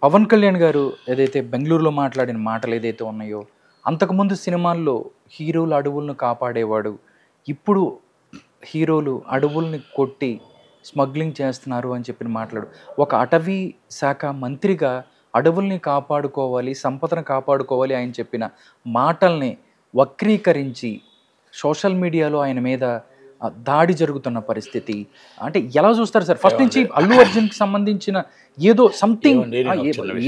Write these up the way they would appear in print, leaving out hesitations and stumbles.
పవన్ కళ్యాణ్ గారు ఏదైతే బెంగళూరులో మాట్లాడిన మాటలు ఏదైతే ఉన్నాయో, అంతకుముందు సినిమాల్లో హీరోలు అడవులను కాపాడేవాడు. ఇప్పుడు హీరోలు అడవుల్ని కొట్టి స్మగ్లింగ్ చేస్తున్నారు అని చెప్పిన మాటలు. ఒక అటవీ శాఖ మంత్రిగా అడవుల్ని కాపాడుకోవాలి, సంపదను కాపాడుకోవాలి ఆయన చెప్పిన మాటల్ని వక్రీకరించి సోషల్ మీడియాలో ఆయన మీద దాడి జరుగుతున్న పరిస్థితి. అంటే ఎలా చూస్తారు సార్? ఫస్ట్ నుంచి అల్లు అర్జున్కి సంబంధించిన ఏదో సంథింగ్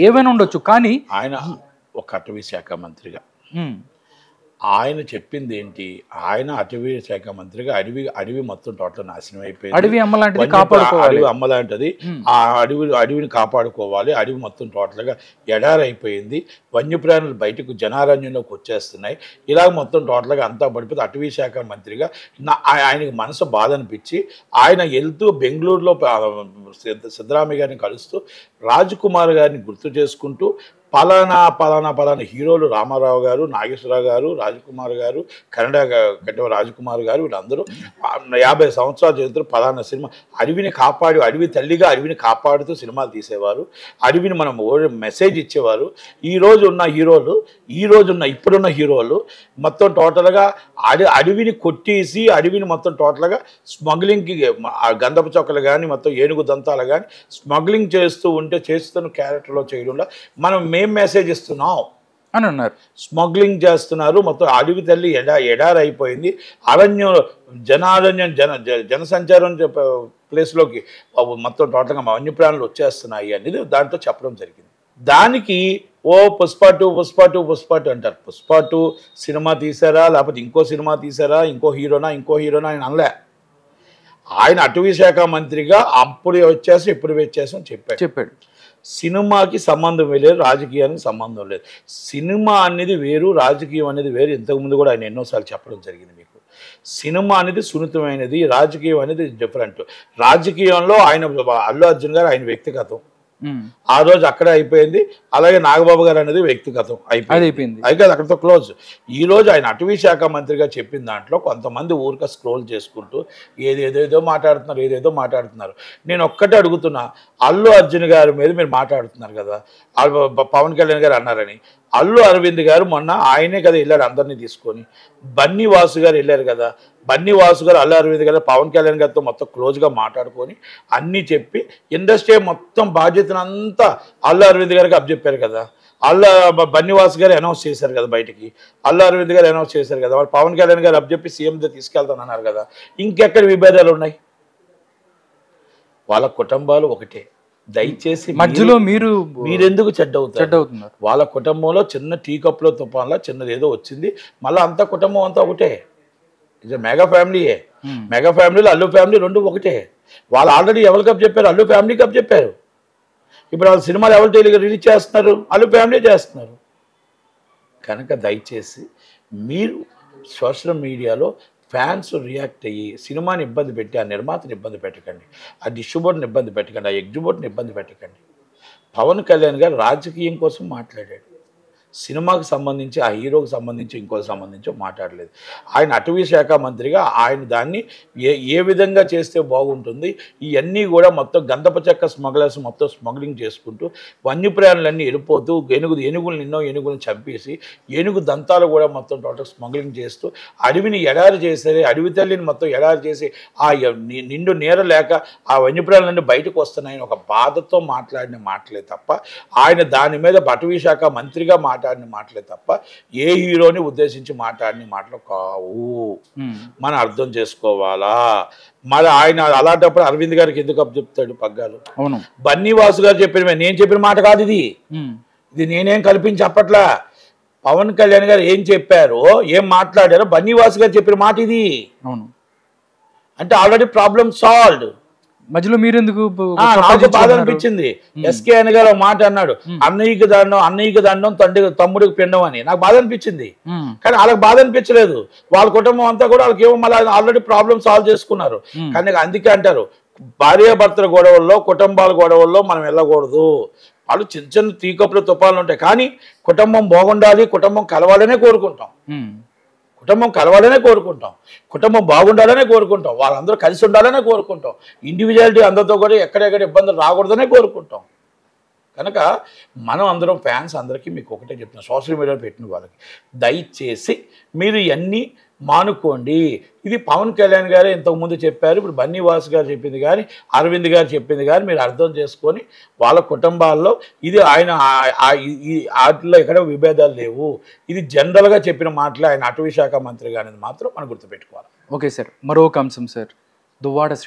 ఏమైనా ఉండొచ్చు, కానీ ఆయన ఒక అటవీ శాఖ మంత్రిగా ఆయన చెప్పింది ఏంటి? ఆయన అటవీ శాఖ మంత్రిగా అడవి మొత్తం టోటల్ నాశనం అయిపోయింది. అడవి అమ్మలాంటిది కాపాడుకోవాలి, అడవి అమ్మలాంటిది, ఆ అడవిని కాపాడుకోవాలి. అడవి మొత్తం టోటల్గా ఎడారైపోయింది. వన్యప్రాణులు బయటకు జనారణ్యంలోకి వచ్చేస్తున్నాయి. ఇలాగ మొత్తం టోటల్గా అంతా పడిపోతే అటవీ శాఖ మంత్రిగా ఆయనకి మనసు బాధ అనిపించి ఆయన వెళ్తూ బెంగళూరులో సిద్ధరామయ్య గారిని కలుస్తూ రాజ్కుమార్ గారిని గుర్తు చేసుకుంటూ పలానా హీరోలు రామారావు గారు, నాగేశ్వరరావు గారు, రాజ్కుమార్ గారు, కన్నడ కట్టిన రాజ్కుమార్ గారు, వీళ్ళందరూ 50 సంవత్సరాల చరిత్ర పలానా సినిమా అడవిని కాపాడు, అడవి తల్లిగా అడవిని కాపాడుతూ సినిమాలు తీసేవారు. అడవిని మనం మెసేజ్ ఇచ్చేవారు. ఇప్పుడున్న హీరోలు మొత్తం టోటల్గా అడవిని కొట్టేసి అడవిని మొత్తం టోటల్గా స్మగ్లింగ్కి గంధపు చొక్కలు కానీ మొత్తం ఏనుగు దంతాలు కానీ స్మగ్లింగ్ చేస్తున్న క్యారెక్టర్లో చేయడంలో మేము మెసేజ్ ఇస్తున్నాం అని అన్నారు. స్మగ్లింగ్ చేస్తున్నారు. మొత్తం అడవి తల్లి ఎడారైపోయింది. జనసంచారం ప్లేస్లోకి మొత్తం టోటల్గా వన్యప్రాణులు వచ్చేస్తున్నాయి అనేది దాంట్లో చెప్పడం జరిగింది. దానికి పుష్ప టూ అంటారు. పుష్ప 2 సినిమా తీసారా, లేకపోతే ఇంకో సినిమా తీసారా, ఇంకో హీరోనా ఆయన అనలే. ఆయన అటవీ శాఖ మంత్రిగా అప్పుడు వచ్చేసి ఇప్పుడు వచ్చేసి చెప్పాడు. సినిమాకి సంబంధం లేదు, రాజకీయానికి సంబంధం లేదు. సినిమా అనేది వేరు, రాజకీయం అనేది వేరు. ఇంతకుముందు కూడా ఆయన ఎన్నోసార్లు చెప్పడం జరిగింది మీకు. సినిమా అనేది సున్నితమైనది, రాజకీయం అనేది డిఫరెంట్. రాజకీయంలో అల్లు అర్జున్ గారు ఆయన వ్యక్తిగతం, ఆ రోజు అక్కడే అయిపోయింది. అలాగే నాగబాబు గారు అనేది వ్యక్తిగతం అయిపోయింది. అయితే అక్కడితో క్లోజ్. ఈ రోజు ఆయన అటవీ శాఖ మంత్రిగా చెప్పిన దాంట్లో కొంతమంది ఊరిక స్క్రోల్ చేసుకుంటూ ఏదేదో మాట్లాడుతున్నారు. నేను ఒక్కటే అడుగుతున్నా, అల్లు అర్జున్ గారి మీద మీరు మాట్లాడుతున్నారు కదా, పవన్ కళ్యాణ్ గారు అన్నారని. అల్లు అరవింద్ గారు మొన్న ఆయనే కదా వెళ్ళాడు అందరినీ తీసుకొని. బన్నీ వాసు గారు వెళ్ళారు కదా. బన్నీ వాసు గారు అల్లు అరవింద్ గారు పవన్ కళ్యాణ్ గారితో మొత్తం క్లోజ్గా మాట్లాడుకొని అన్నీ చెప్పి ఇండస్ట్రీ మొత్తం బాధ్యతనంతా అల్లు అరవింద్ గారికి అప్పచెప్పారు కదా. బన్నీవాసు గారు అనౌన్స్ చేశారు కదా బయటికి. అల్లు అరవింద్ గారు అనౌన్స్ చేశారు కదా. వాళ్ళు పవన్ కళ్యాణ్ గారు అప్పచెప్పి సీఎం తీసుకెళ్తానన్నారు కదా. ఇంకెక్కడ విభేదాలు ఉన్నాయి? వాళ్ళ కుటుంబాలు ఒకటే. దయచేసి మధ్యలో మీరెందుకు చెడ్డవుతున్నారు? వాళ్ళ కుటుంబంలో చిన్న టీ కప్లో తుఫాన్లో చిన్నది ఏదో వచ్చింది, మళ్ళీ అంతా కుటుంబం అంతా ఒకటే. ఇది మెగా ఫ్యామిలీయే. మెగా ఫ్యామిలీలో అల్లు ఫ్యామిలీ రెండు ఒకటే. వాళ్ళు ఆల్రెడీ ఎవరికి అప్ చెప్పారు? అల్లు ఫ్యామిలీకి అప్ చెప్పారు. ఇప్పుడు వాళ్ళ సినిమాలు ఎవరు రిలీజ్ చేస్తున్నారు? అల్లు ఫ్యామిలీ చేస్తున్నారు. కనుక దయచేసి మీరు సోషల్ మీడియాలో ఫ్యాన్స్ రియాక్ట్ అయ్యి సినిమాని ఇబ్బంది పెట్టి ఆ నిర్మాతని ఇబ్బంది పెట్టకండి, ఆ డిస్ట్రిబ్యూటర్ని ఇబ్బంది పెట్టకండి, ఆ ఎగ్జిబ్యూటర్ని ఇబ్బంది పెట్టకండి. పవన్ కళ్యాణ్ గారు రాజకీయం కోసం మాట్లాడాడు. సినిమాకి సంబంధించి ఆ హీరోకి సంబంధించి ఇంకోకి సంబంధించి మాట్లాడలేదు. ఆయన అటవీ శాఖ మంత్రిగా ఆయన దాన్ని ఏ విధంగా చేస్తే బాగుంటుంది, ఇవన్నీ కూడా మొత్తం గంధపు చెక్క స్మగ్లర్స్ మొత్తం స్మగ్లింగ్ చేసుకుంటూ వన్యప్రాణులన్నీ వెళ్ళిపోతూ ఏనుగులను చంపేసి ఏనుగు దంతాలు కూడా మొత్తం టోటల్ స్మగ్లింగ్ చేస్తూ అడవిని ఎడారి చేసేది, అడవి తల్లిని మొత్తం ఎడారి చేసి ఆ నిండు నీర లేక ఆ వన్యప్రాణులన్నీ బయటకు వస్తున్నాయని ఒక బాధతో మాట్లాడిన మాటలే తప్ప ఆయన దాని మీద అటవీ శాఖ మంత్రిగా మాట్లాడిన మాటలే తప్ప ఏ హీరోని ఉద్దేశించి మాట్లాడిన మాటలు కావు. మనం అర్థం చేసుకోవాలా. మరి ఆయన అలాంటప్పుడు అరవింద్ గారికి ఎందుకు అప్పు చెప్తాడు పగ్గాలు? బన్నీవాసు గారు నేను చెప్పిన మాట కాదు ఇది. నేనేం కల్పించి చెప్పట్లా. పవన్ కళ్యాణ్ గారు ఏం చెప్పారో ఏం మాట్లాడారో బన్నీవాసు గారు చెప్పిన మాట ఇది. అంటే ఆల్రెడీ ప్రాబ్లం సాల్వ్డ్. మధ్యలో మీరెందుకు? నాకు బాధ అనిపించింది. ఎస్కే అన్న గారు మాట అన్నాడు, అన్నయ్యకి దండం తమ్ముడికి పిండం అని. నాకు బాధ అనిపించింది. కానీ వాళ్ళకి బాధ అనిపించలేదు. వాళ్ళ కుటుంబం అంతా కూడా వాళ్ళకి ఏమో మళ్ళీ ఆల్రెడీ ప్రాబ్లం సాల్వ్ చేసుకున్నారు. కానీ అందుకే అంటారు భార్యాభర్తల గొడవల్లో కుటుంబాల గొడవల్లో మనం వెళ్ళకూడదు. వాళ్ళు చిన్న టీ కప్పుల తుపాలు ఉంటాయి, కానీ కుటుంబం బాగుండాలి, కుటుంబం కలవాలనే కోరుకుంటాం. కుటుంబం బాగుండాలనే కోరుకుంటాం. వాళ్ళందరూ కలిసి ఉండాలనే కోరుకుంటాం. ఇండివిజువాలిటీ అందరితో కూడా ఎక్కడెక్కడ ఇబ్బందులు రాకూడదనే కోరుకుంటాం. కనుక మనం అందరం ఫ్యాన్స్ అందరికీ మీకు ఒకటే చెప్తున్నాం, సోషల్ మీడియాలో పెట్టిన వాళ్ళకి దయచేసి మీరు ఇవన్నీ మానుకోండి. ఇది పవన్ కళ్యాణ్ గారు ఇంతకుముందు చెప్పారు, ఇప్పుడు బన్నీవాస్ గారు చెప్పింది కానీ అరవింద్ గారు చెప్పింది కానీ మీరు అర్థం చేసుకొని వాళ్ళ కుటుంబాల్లో ఇది ఆయన వాటిలో ఎక్కడ విభేదాలు లేవు, ఇది జనరల్గా చెప్పిన మాటలు ఆయన అటవీ శాఖ మంత్రి కానీ మాత్రం మనం గుర్తుపెట్టుకోవాలి. ఓకే సార్, మరొక అంశం సార్, దువ్వాడ శ్రీ